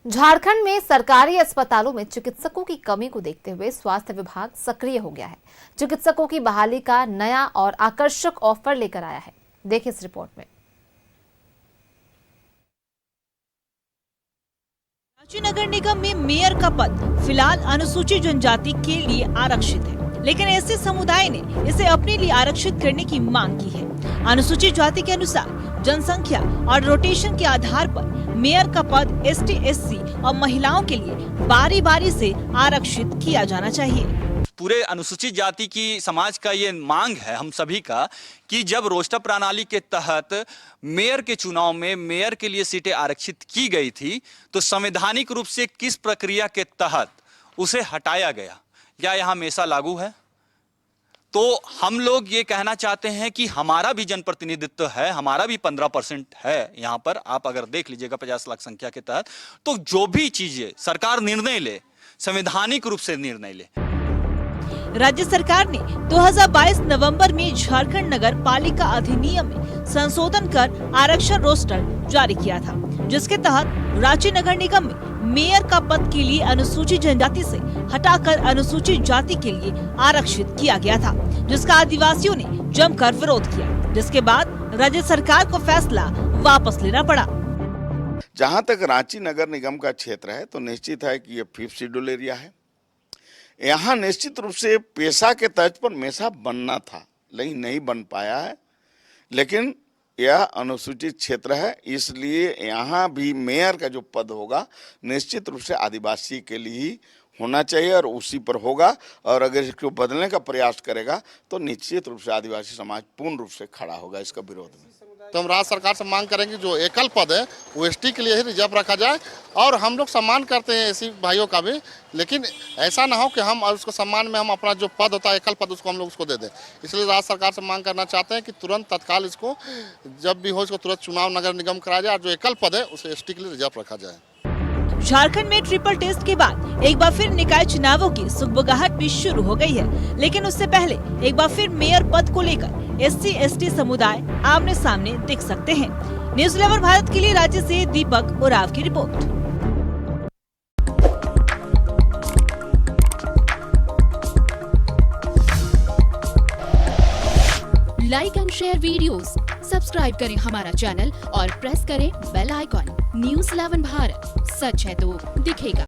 झारखंड में सरकारी अस्पतालों में चिकित्सकों की कमी को देखते हुए स्वास्थ्य विभाग सक्रिय हो गया है। चिकित्सकों की बहाली का नया और आकर्षक ऑफर लेकर आया है। देखिए इस रिपोर्ट में। रांची नगर निगम में मेयर का पद फिलहाल अनुसूचित जनजाति के लिए आरक्षित है, लेकिन ऐसे समुदाय ने इसे अपने लिए आरक्षित करने की मांग की है। अनुसूचित जाति के अनुसार जनसंख्या और रोटेशन के आधार पर मेयर का पद एसटी, एससी और महिलाओं के लिए बारी बारी से आरक्षित किया जाना चाहिए। पूरे अनुसूचित जाति की समाज का ये मांग है हम सभी का कि जब रोस्टर प्रणाली के तहत मेयर के चुनाव में मेयर के लिए सीटें आरक्षित की गई थी, तो संवैधानिक रूप से किस प्रक्रिया के तहत उसे हटाया गया, क्या यह हमेशा लागू है? तो हम लोग ये कहना चाहते हैं कि हमारा भी जनप्रतिनिधित्व है, हमारा भी 15% है यहाँ पर। आप अगर देख लीजिएगा 50 लाख संख्या के तहत, तो जो भी चीजें सरकार निर्णय ले, संवैधानिक रूप से निर्णय ले। राज्य सरकार ने 2022 नवंबर में झारखंड नगर पालिका अधिनियम में संशोधन कर आरक्षण रोस्टर जारी किया था, जिसके तहत रांची नगर निगम में मेयर का पद के लिए अनुसूचित जनजाति से हटाकर अनुसूचित जाति के लिए आरक्षित किया गया था, जिसका आदिवासियों ने जमकर विरोध किया, जिसके बाद राज्य सरकार को फैसला वापस लेना पड़ा। जहां तक रांची नगर निगम का क्षेत्र है तो निश्चित है कि ये 5th शेड्यूल एरिया है। यहाँ निश्चित रूप से पेशा के तर्ज पर मेसा बनना था, लेकिन नहीं बन पाया है। लेकिन यह अनुसूचित क्षेत्र है, इसलिए यहाँ भी मेयर का जो पद होगा निश्चित रूप से आदिवासी के लिए ही होना चाहिए और उसी पर होगा। और अगर इसको बदलने का प्रयास करेगा तो निश्चित रूप से आदिवासी समाज पूर्ण रूप से खड़ा होगा इसका विरोध में। तो हम राज्य सरकार से मांग करेंगे जो एकल पद है वो एसटी के लिए ही रिजर्व रखा जाए। और हम लोग सम्मान करते हैं एससी भाइयों का भी, लेकिन ऐसा ना हो कि हम उसको सम्मान में हम अपना जो पद होता है एकल पद उसको हम लोग उसको दे दें। इसलिए राज्य सरकार से मांग करना चाहते हैं कि तुरंत तत्काल इसको जब भी हो इसको तुरंत चुनाव नगर निगम कराया जाए और जो एकल पद है उसे एसटी के लिए रिजर्व रखा जाए। झारखंड में ट्रिपल टेस्ट के बाद एक बार फिर निकाय चुनावों की सुगबुगाहट भी शुरू हो गई है, लेकिन उससे पहले एक बार फिर मेयर पद को लेकर एससी, एसटी समुदाय आमने सामने दिख सकते हैं। न्यूज़ 11 भारत के लिए राज्य से दीपक उराव की report. Like and share videos, subscribe करें हमारा चैनल और प्रेस करें बेल आइकॉन। न्यूज़ 11 भारत, सच है तो दिखेगा।